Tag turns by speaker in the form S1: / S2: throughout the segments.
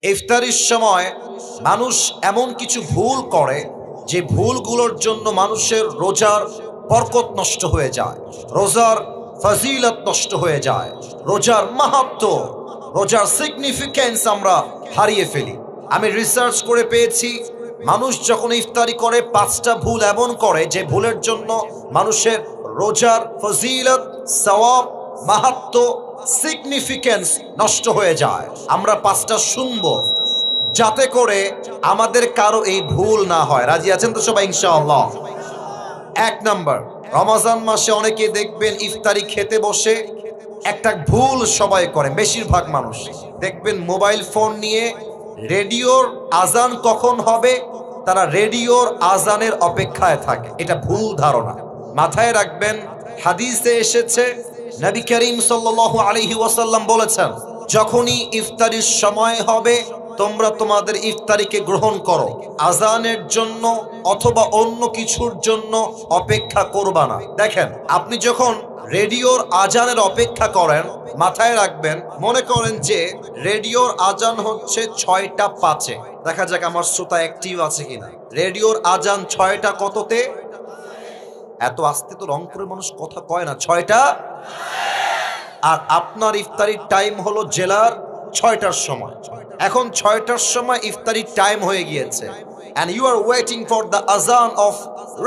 S1: ইফতারির সময় মানুষ এমন কিছু ভুল করে যে ভুলগুলোর জন্য মানুষের রোজার বরকত নষ্ট হয়ে যায়, রোজার ফজিলত নষ্ট হয়ে যায়, রোজার মাহাত্ম্য, রোজার সিগনিফিকেন্স আমরা হারিয়ে ফেলি। আমি রিসার্চ করে পেয়েছি, মানুষ যখন ইফতারি করে 5টা ভুল এমন করে যে ভুলের জন্য মানুষের রোজার ফজিলত, সওয়াব, মাহাত্ম্য, সিগনিফিকেন্স নষ্ট হয়ে যায়। আমরা 5টা শুনবো যাতে করে আমাদের কারো এই ভুল না হয়। রাজি আছেন তো সবাই ইনশাআল্লাহ? 1 নাম্বার, রমজান মাসে অনেকে দেখবেন ইফতারি খেতে বসে একটা ভুল সবাই করে, বেশিরভাগ মানুষ দেখবেন মোবাইল ফোন নিয়ে রেডিওর আজান কখন হবে তারা রেডিওর আজানের অপেক্ষায় থাকে। এটা ভুল ধারণা, মাথায় রাখবেন। হাদিসে এসেছে, নবী করিম সাল্লাল্লাহু আলাইহি ওয়াসাল্লাম বলেছেন, যখনই ইফতারির সময় হবে তোমরা তোমাদের ইফতারিকে গ্রহণ করো, আজানের জন্য অথবা অন্য কিছুর জন্য অপেক্ষা করবা না। দেখেন, আপনি যখন রেডিওর আজানের অপেক্ষা করেন, মাথায় রাখবেন, মনে করেন যে রেডিওর আজান হচ্ছে 6টা 5-এ। দেখা যাক আমার শ্রোতা অ্যাক্টিভ আছে কিনা। রেডিওর আজান 6টা কততে? এত আস্তে তো রংপুরের মানুষ কথা কয় না। 6টা, আর আপনার ইফতারির টাইম হলো জেলার 6টার সময়। এখন 6টার সময় ইফতারির টাইম হয়ে গিয়েছে, and you are waiting for the azan of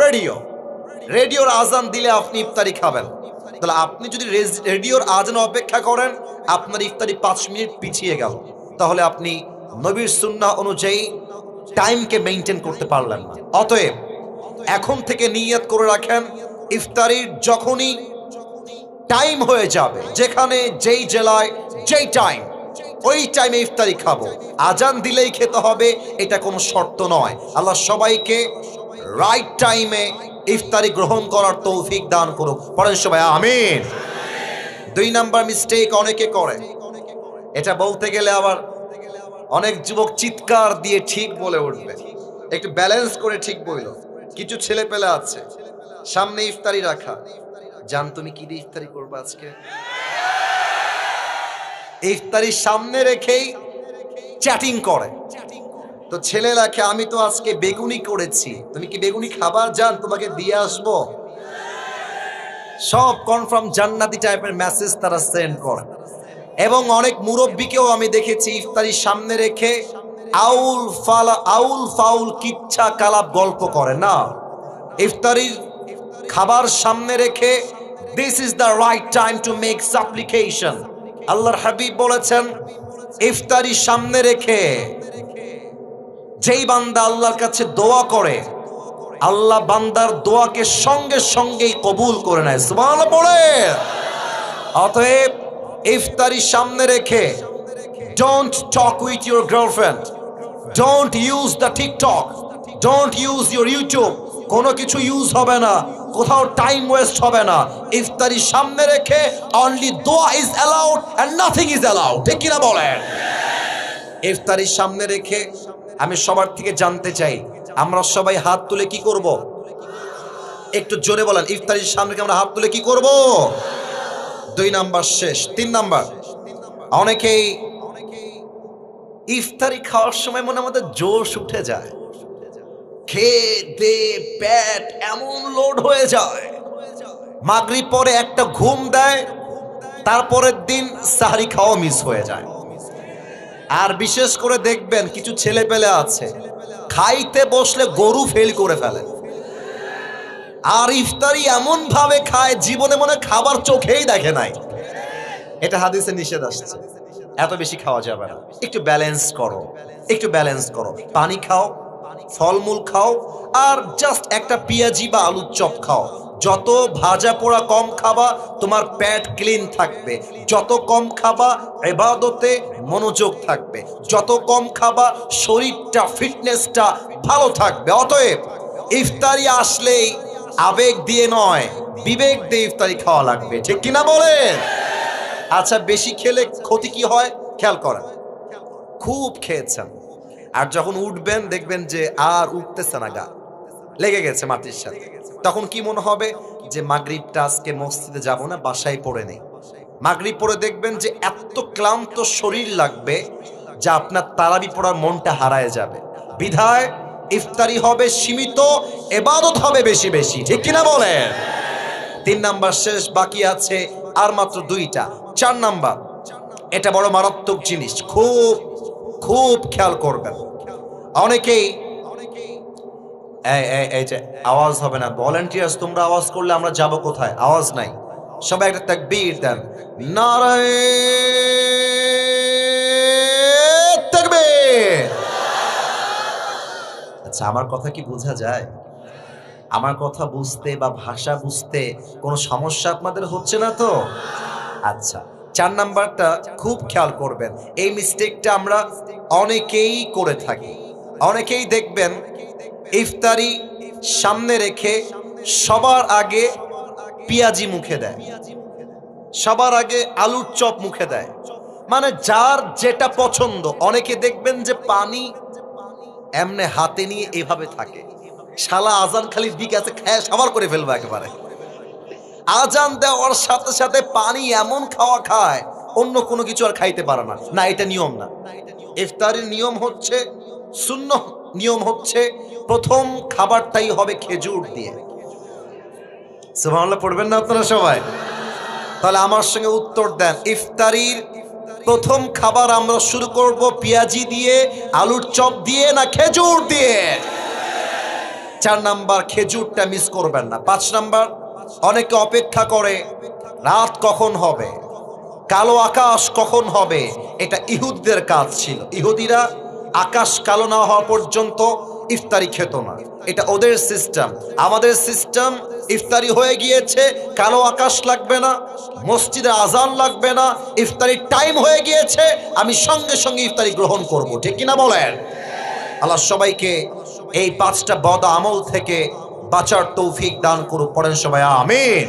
S1: radio. রেডিওর আজান দিলে আপনি ইফতারি খাবেন। তাহলে আপনি যদি রেডিওর আজান অপেক্ষা করেন, আপনার ইফতারি 5 মিনিট পিছিয়ে গেল, তাহলে আপনি নবীর সুন্নাহ অনুযায়ী টাইমকে মেইনটেইন করতে পারলেন না। অতএব এখন থেকে নিয়ত করে রাখেন, ইফতারির যখনই টাইম হয়ে যাবে, যেখানে যেই জেলায় যেই টাইম, ওই টাইমে ইফতারি খাবো। আজান দিলেই খেতে হবে এটা কোনো শর্ত নয়। আল্লাহ সবাইকে রাইট টাইমে ইফতারি গ্রহণ করার তৌফিক দান করুক। পড়েন সবাই আমিন। 2 নাম্বার মিস্টেক অনেকে করে, এটা বলতে গেলে আবার অনেক যুবক চিৎকার দিয়ে ঠিক বলে উঠবে, একটু ব্যালেন্স করে ঠিক বইল। কিছু ছেলে পেলে আছে সামনে ইফতারি রাখা, জান তুমি কি দিয়ে ইফতারি করবে আজকে? ইফতারি সামনে রেখেই চ্যাটিং করে। তো ছেলে লেখে, আমি তো আজকে বেগুনি করেছি, তুমি কি বেগুনি খাবার? জান তোমাকে দিয়ে আসবো। সব কনফার্ম জান্নাতি টাইপের মেসেজ তারা সেন্ড করে। এবং অনেক মুরব্বীকেও আমি দেখেছি ইফতারি সামনে রেখে আউল ফাউল কিচ্ছা কালাপ গল্প করে না। ইফতারির খাবার সামনে রেখে this is the right time to make সাপ্লিকেশন। আল্লাহর হাবিব বলেছেন, ইফতারি সামনে রেখে যেই বান্দা আল্লাহর কাছে দোয়া করে, আল্লাহ বান্দার দোয়াকে সঙ্গে সঙ্গেই কবুল করে নেয়। সুবহানাল্লাহ পড়ে। অতএব ইফতারি সামনে রেখে don't talk with your girlfriend, don't use the TikTok, don't use your YouTube. কোনো কিছু ইউজ হবে না, কোথাও টাইম ওয়েস্ট হবে না। ইফতারি সামনে রেখে অনলি দোয়া is allowed and nothing is allowed. ঠিক কিনা বলেন? ইফতারি সামনে রেখে আমি সবার থেকে জানতে চাই, আমরা সবাই হাত তুলে কি করব? একটু জোরে বলেন, ইফতারির সামনে আমরা হাত তুলে কি করব? 2 নাম্বার শেষ। 3 নাম্বার, অনেকেই ইফতারি খাওয়ার সময় মনে আমাদের জোশ উঠে যায়, খেতে পেট এমন লোড হয়ে যায়, মাগরিব পরে একটা ঘুম দেয়, তারপরের দিন সাহরি খাওয়া মিস হয়ে যায়। আর বিশেষ করে দেখবেন কিছু ছেলে পেলে আছে খাইতে বসলে গরু ফেল করে ফেলে, আর ইফতারি এমন ভাবে খায় জীবনে মনে খাবার চোখেই দেখে নাই। এটা হাদিসে নিষেধ আসছে, এত বেশি খাওয়া যাবে না। একটু ব্যালেন্স করো, একটু ব্যালেন্স করো। পানি খাও, ফলমূল খাও, আর জাস্ট একটা পেঁয়াজি বা আলুর চপ খাও। যত ভাজা পোড়া কম খাবা, তোমার পেট ক্লিন থাকবে। যত কম খাবা, ইবাদতে মনোযোগ থাকবে। যত কম খাবা, শরীরটা, ফিটনেসটা ভালো থাকবে। অতএব ইফতারি আসলেই আবেগ দিয়ে নয়, বিবেক দিয়ে ইফতারি খাওয়া লাগবে। ঠিক কিনা বলেন? আচ্ছা, বেশি খেলে ক্ষতি কি হয় খেয়াল করেন। খুব খেয়েছেন, আর যখন উঠবেন দেখবেন যে আর উঠতেছে না, গা লেগে গেছে মাটির সাথে, তখন কি মনে হবে যে মাগরিবটা আজকে মসজিদে যাব না, বাসায় পড়ে নেই। মাগরিব পড়ে দেখবেন যে এত ক্লান্ত শরীর লাগবে, যা আপনার তারাবি পড়ার মনটা হারায় যাবে। বিধায় ইফতারি হবে সীমিত, ইবাদত হবে বেশি বেশি, ঠিক কিনা বলেন? 3 নাম্বার শেষ, বাকি আছে আর মাত্র 2টা। 4 নাম্বার, এটা বড় মারাত্মক জিনিস, খুব খুব খেয়াল করবেন। অনেকেই এই যে আওয়াজ হবে না, ভলান্টিয়ার্স তোমরা আওয়াজ করলে আমরা যাব কোথায়? আওয়াজ নাই, সবাই একটা তাকবীর দেন, নারায়ে তাকবীর। আচ্ছা, আমার কথা কি বোঝা যায়? আমার কথা বুঝতে বা ভাষা বুঝতে কোনো সমস্যা আপনাদের হচ্ছে না তো? আচ্ছা, 4 নাম্বারটা খুব খেয়াল করবেন। এই মিস্টেকটা আমরা অনেকেই করে থাকি। অনেকেই দেখবেন ইফতারি সামনে রেখে সবার আগে পেঁয়াজি মুখে দেয়, সবার আগে আলুর চপ মুখে দেয়, মানে যার যেটা পছন্দ। অনেকে দেখবেন যে পানি এমনে হাতে নিয়ে এভাবে থাকে, শালা আজান খালি দিকে আছে, খায় সবার করে ফেলবে একেবারে। আজান দেওয়ার সাথে সাথে পানি এমন খাওয়া খায়, অন্য কোনো কিছু আর খাইতে পারে না। না, এটা নিয়ম না। ইফতারের নিয়ম হচ্ছে, সুন্নাহ নিয়ম হচ্ছে, প্রথম খাবারটাই হবে খেজুর দিয়ে। সুবহানাল্লাহ পড়বেন না আপনারা সবাই? তাহলে আমার সঙ্গে উত্তর দেন, ইফতারির প্রথম খাবার আমরা শুরু করব পেঁয়াজি দিয়ে, আলুর চপ দিয়ে, না খেজুর দিয়ে? 4 নাম্বার, খেজুরটা মিস করবেন না। 5 নাম্বার, অনেকে অপেক্ষা করে রাত কখন হবে, কালো আকাশ কখন হবে। এটা ইহুদিদের কাজ ছিল। ইহুদিরা আকাশ কালো না হওয়া পর্যন্ত ইফতারি খেত না, এটা ওদের সিস্টেম। আমাদের সিস্টেম, ইফতারি হয়ে গিয়েছে, কালো আকাশ লাগবে না, মসজিদে আজান লাগবে না, ইফতারির টাইম হয়ে গিয়েছে, আমি সঙ্গে সঙ্গে ইফতারি গ্রহণ করব, ঠিক কিনা বলেন? আল্লাহ সবাইকে এই 5টা বদ আমল থেকে বাঁচার তৌফিক দান করুক। পড়েন সবাই আমিন।